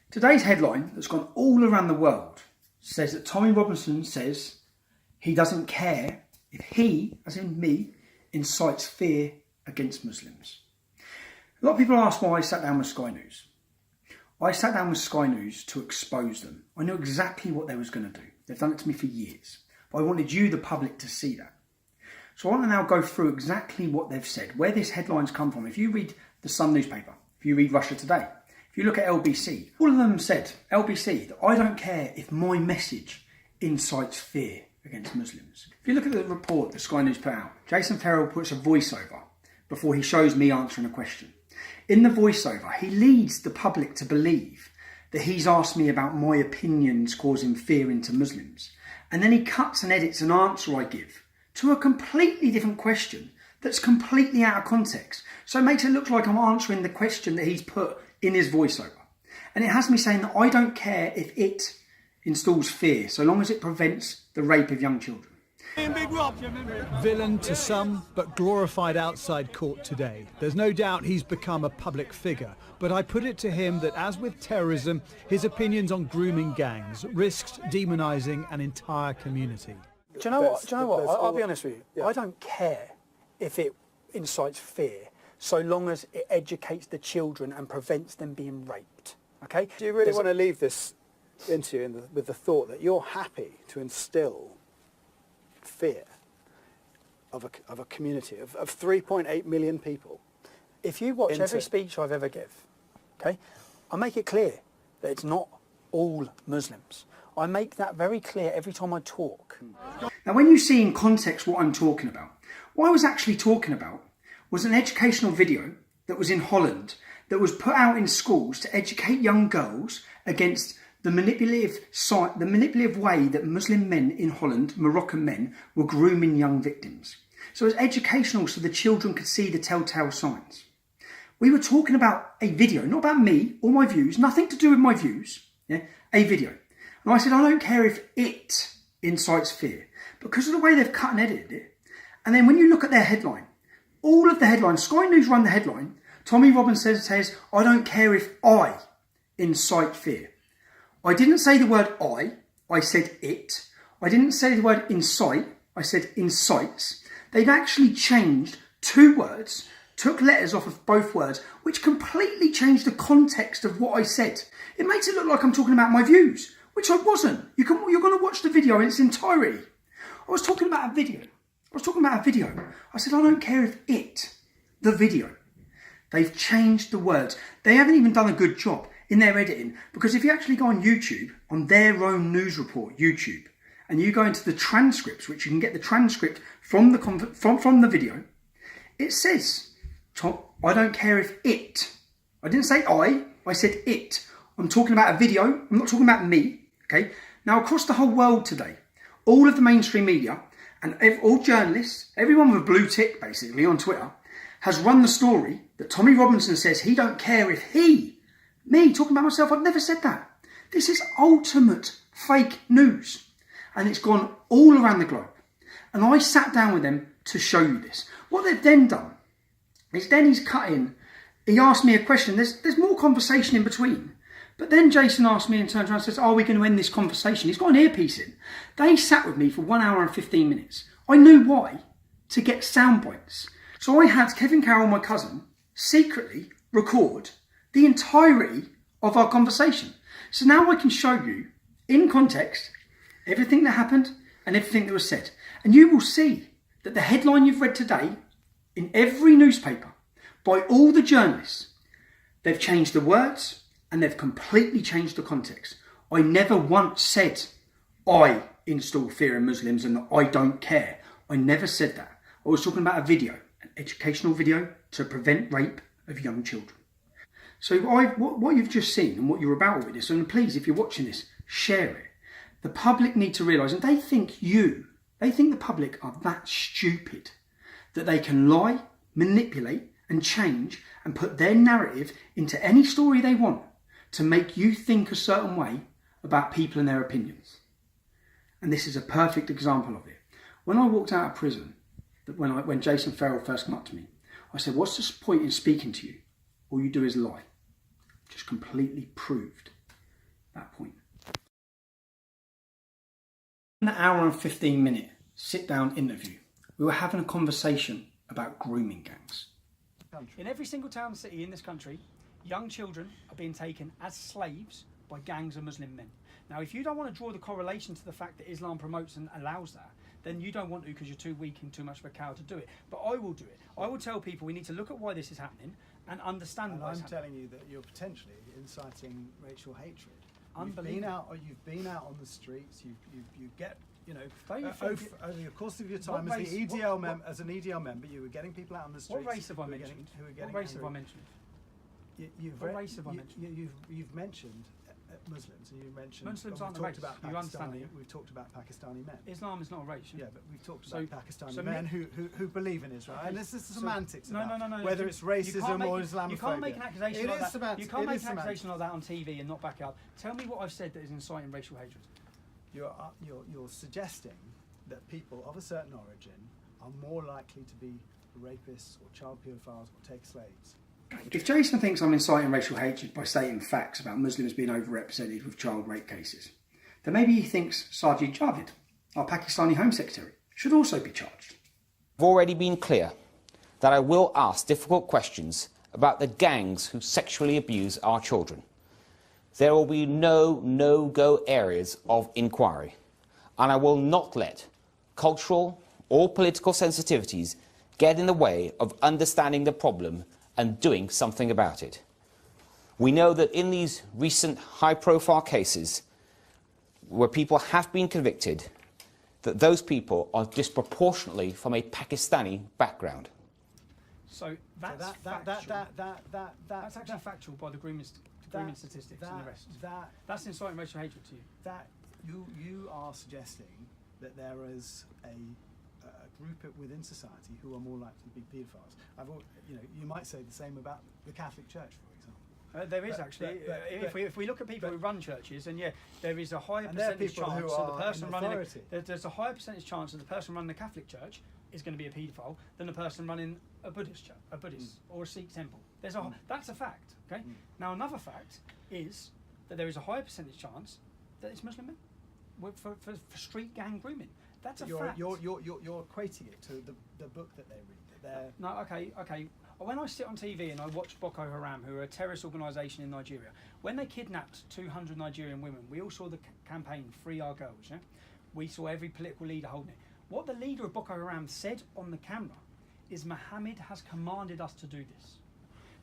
Today's headline that's gone all around the world says that Tommy Robinson says he doesn't care if he, as in me, incites fear against Muslims. A lot of people ask why I sat down with Sky News. I sat down with Sky News to expose them. I knew exactly what they was going to do. They've done it to me for years. But I wanted you, the public, to see that. So I want to now go through exactly what they've said, where this headline's come from. If you read the Sun newspaper, if you read Russia Today, if you look at LBC, all of them said, LBC, that I don't care if my message incites fear against Muslims. If you look at the report that Sky News put out, Jason Farrell puts a voiceover before he shows me answering a question. In the voiceover, he leads the public to believe that he's asked me about my opinions causing fear into Muslims. And then he cuts and edits an answer I give to a completely different question that's completely out of context. So it makes it look like I'm answering the question that he's put in his voiceover. And it has me saying that I don't care if it installs fear, so long as it prevents the rape of young children. Villain to some, but glorified outside court today. There's no doubt he's become a public figure, but I put it to him that as with terrorism, his opinions on grooming gangs risked demonising an entire community. Do you know what? I'll be honest with you. Yeah. I don't care if it incites fear, so long as it educates the children and prevents them being raped. Okay? Do you really want to leave this interview with the thought that you're happy to instill fear of a community of 3.8 million people? If you watch every speech I've ever give, okay, I make it clear that it's not all Muslims. I make that very clear every time I talk. Now, when you see in context what I'm talking about, what I was actually talking about was an educational video that was in Holland that was put out in schools to educate young girls against the manipulative way that Muslim men in Holland, Moroccan men, were grooming young victims. So it was educational so the children could see the telltale signs. We were talking about a video, not about me or my views, nothing to do with my views, yeah, a video. And I said, I don't care if it incites fear, because of the way they've cut and edited it. And then when you look at their headline, all of the headlines, Sky News run the headline, Tommy Robinson says, I don't care if I incite fear. I didn't say the word I said it. I didn't say the word incite, I said incites. They've actually changed two words, took letters off of both words, which completely changed the context of what I said. It makes it look like I'm talking about my views, which I wasn't. You're going to watch the video in its entirety. I was talking about a video. I said, I don't care if the video. They've changed the words. They haven't even done a good job in their editing, because if you actually go on YouTube, on their own news report, YouTube, and you go into the transcripts, which you can get the transcript from the video, it says, I don't care if it. I didn't say I said it. I'm talking about a video. I'm not talking about me. Okay. Now, across the whole world today, all of the mainstream media and all journalists, everyone with a blue tick basically on Twitter, has run the story that Tommy Robinson says he don't care if me talking about myself, I've never said that. This is ultimate fake news. And it's gone all around the globe. And I sat down with them to show you this. What they've then done is then he's cut in. He asked me a question. There's more conversation in between. But then Jason asked me and turns around and says, are we going to end this conversation? He's got an earpiece in. They sat with me for 1 hour and 15 minutes. I knew why. To get sound bites. So I had Kevin Carroll, my cousin, secretly record the entirety of our conversation. So now I can show you, in context, everything that happened and everything that was said. And you will see that the headline you've read today, in every newspaper, by all the journalists, they've changed the words and they've completely changed the context. I never once said, I install fear in Muslims and that I don't care. I never said that. I was talking about a video, an educational video to prevent rape of young children. So what you've just seen and what you're about with this, and please, if you're watching this, share it. The public need to realise, and they think the public are that stupid that they can lie, manipulate and change and put their narrative into any story they want to make you think a certain way about people and their opinions. And this is a perfect example of it. When I walked out of prison, when Jason Farrell first came up to me, I said, what's the point in speaking to you? All you do is lie. Just completely proved An hour and 15-minute sit-down interview, we were having a conversation about grooming gangs. In every single town and city in this country, young children are being taken as slaves by gangs of Muslim men. Now, if you don't want to draw the correlation to the fact that Islam promotes and allows that, then you don't want to because you're too weak and too much of a coward to do it. But I will do it. I will tell people we need to look at why this is happening and understand why it's happening. I'm telling you that you're potentially inciting racial hatred. Unbelievable. You've been out on the streets. You get, you know, over the course of your time as the EDL as an EDL member, you were getting people out on the streets. What race have I mentioned? What race have I mentioned? What race have I mentioned? You've mentioned Muslims, and you mentioned Muslims aren't a race. You understand that? We've talked about Pakistani men. Islam is not a race. Yeah, but we've talked about Pakistani men who believe in Israel, and this is semantics. No. Whether it's racism or Islamophobia. You can't make an accusation like that. You can't make an accusation like that on TV and not back it up. Tell me what I've said that is inciting racial hatred. You're suggesting that people of a certain origin are more likely to be rapists or child paedophiles or take slaves. If Jason thinks I'm inciting racial hatred by stating facts about Muslims being overrepresented with child rape cases, then maybe he thinks Sajid Javid, our Pakistani Home Secretary, should also be charged. I've already been clear that I will ask difficult questions about the gangs who sexually abuse our children. There will be no no-go areas of inquiry, and I will not let cultural or political sensitivities get in the way of understanding the problem and doing something about it. We know that in these recent high-profile cases where people have been convicted, that those people are disproportionately from a Pakistani background. So that's actually factual by the grooming statistics and the rest. That's inciting racial hatred to you. That you are suggesting that there is a group within society who are more likely to be paedophiles. You might say the same about the Catholic Church, for example. There is actually. If we look at people who run churches, and there is a higher percentage chance that the person running there's a higher percentage chance that the person running the Catholic Church is going to be a paedophile than the person running a Buddhist church, or a Sikh temple. That's a fact. Okay. Now another fact is that there is a higher percentage chance that it's Muslim men for street gang grooming. That's a fact. You're equating it to the book that they read. No, okay. When I sit on TV and I watch Boko Haram, who are a terrorist organisation in Nigeria, when they kidnapped 200 Nigerian women, we all saw the campaign "Free Our Girls." Yeah, we saw every political leader holding it. What the leader of Boko Haram said on the camera is, "Muhammad has commanded us to do this."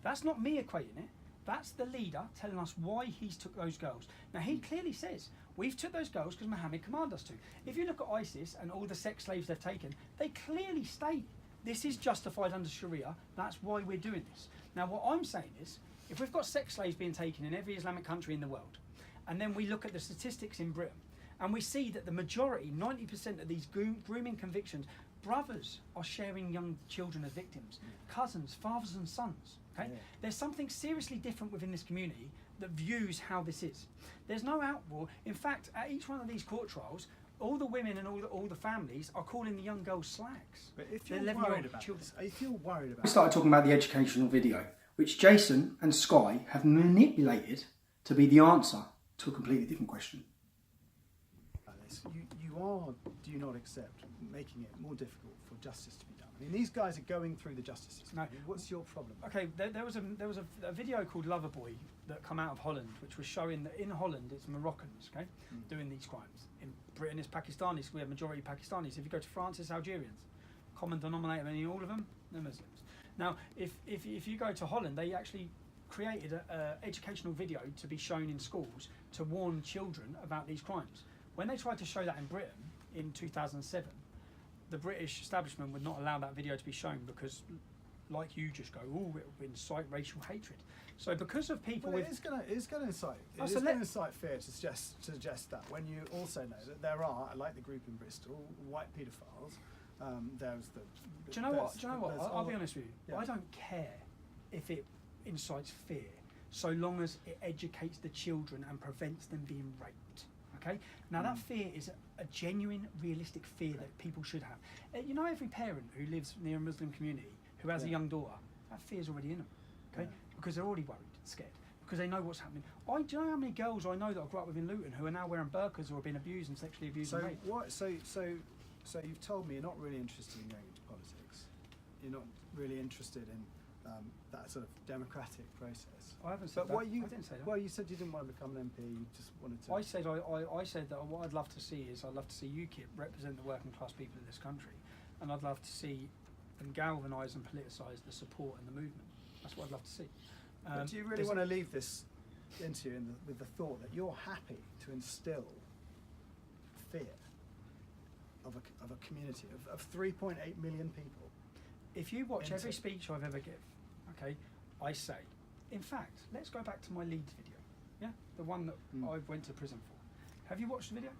That's not me equating it. That's the leader telling us why he's took those girls. Now he clearly says, we've took those girls because Muhammad commanded us to. If you look at ISIS and all the sex slaves they've taken, they clearly state this is justified under Sharia, that's why we're doing this. Now what I'm saying is, if we've got sex slaves being taken in every Islamic country in the world, and then we look at the statistics in Britain, and we see that the majority, 90% of these grooming convictions, brothers are sharing young children as victims, cousins, fathers and sons. Okay? Yeah. There's something seriously different within this community that views how this is. There's no outroar. In fact, at each one of these court trials, all the women and all the families are calling the young girls slags. But if you're worried about this, if you're worried about we started talking about the educational video, which Jason and Sky have manipulated to be the answer to a completely different question. Do you not accept making it more difficult for justice to be done? I mean, these guys are going through the justice system. No. What's your problem? Okay, there was a video called Loverboy that come out of Holland, which was showing that in Holland it's Moroccans, okay, doing these crimes. In Britain it's Pakistanis. We have majority Pakistanis. If you go to France, it's Algerians. Common denominator in all of them, they're Muslims. Now, if you go to Holland, they actually created an educational video to be shown in schools to warn children about these crimes. When they tried to show that in Britain in 2007, the British establishment would not allow that video to be shown because, like you just go, oh, it will incite racial hatred. So because of people it is going to incite fear to suggest that, when you also know that there are, like the group in Bristol, white paedophiles. There's the. Do you know what? I'll be honest with you. Yeah. I don't care if it incites fear, so long as it educates the children and prevents them being raped. Okay. Now that fear is a genuine, realistic fear that people should have. You know, every parent who lives near a Muslim community who has a young daughter, that fear's already in them. Okay, because they're already worried, scared. because they know what's happening. Do you know how many girls I know that I grew up with in Luton who are now wearing burqas or have been abused and sexually abused and raped? So you've told me you're not really interested in going into politics. You're not really interested in that sort of democratic process. I haven't said but that. I didn't say that. Well, you said you didn't want to become an MP. You just wanted to. I said that what I'd love to see is I'd love to see UKIP represent the working class people of this country, and I'd love to see them galvanise and politicise the support and the movement. That's what I'd love to see. But do you really want to leave this interview with the thought that you're happy to instill fear of a community of 3.8 million people? If you watch every speech I've ever give, okay, I say, in fact, let's go back to my Leeds video, yeah, the one that I went to prison for. Have you watched the video?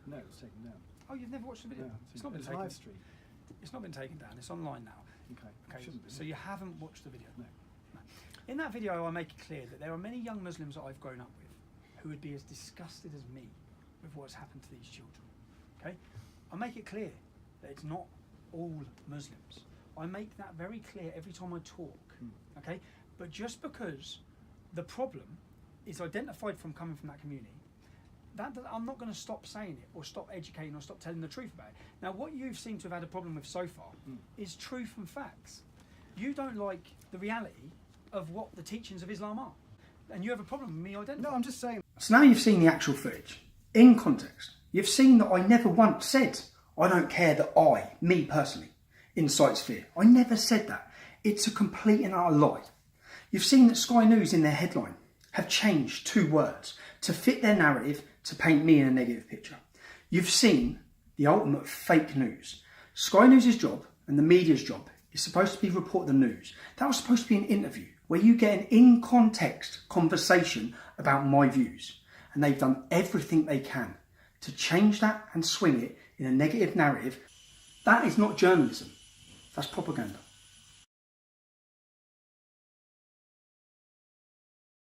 No, it was taken down. Oh, you've never watched the video? No, it's not been taken. Live stream. It's not been taken down. It's online now. Okay. So you haven't watched the video? No. In that video, I make it clear that there are many young Muslims that I've grown up with who would be as disgusted as me with what's happened to these children. Okay, I make it clear that it's not all Muslims. I make that very clear every time I talk. Okay, but just because the problem is identified from coming from that community, I'm not going to stop saying it or stop educating or stop telling the truth about it. Now, what you seem to have had a problem with so far is truth and facts. You don't like the reality of what the teachings of Islam are, and you have a problem with me identifying. No, I'm just saying. So now you've seen the actual footage in context. You've seen that I never once said I don't care that me personally, incites fear. I never said that. It's a complete and utter lie. You've seen that Sky News in their headline have changed 2 words to fit their narrative to paint me in a negative picture. You've seen the ultimate fake news. Sky News' job and the media's job is supposed to be report the news. That was supposed to be an interview where you get an in-context conversation about my views. And they've done everything they can to change that and swing it in a negative narrative. That is not journalism. That's propaganda.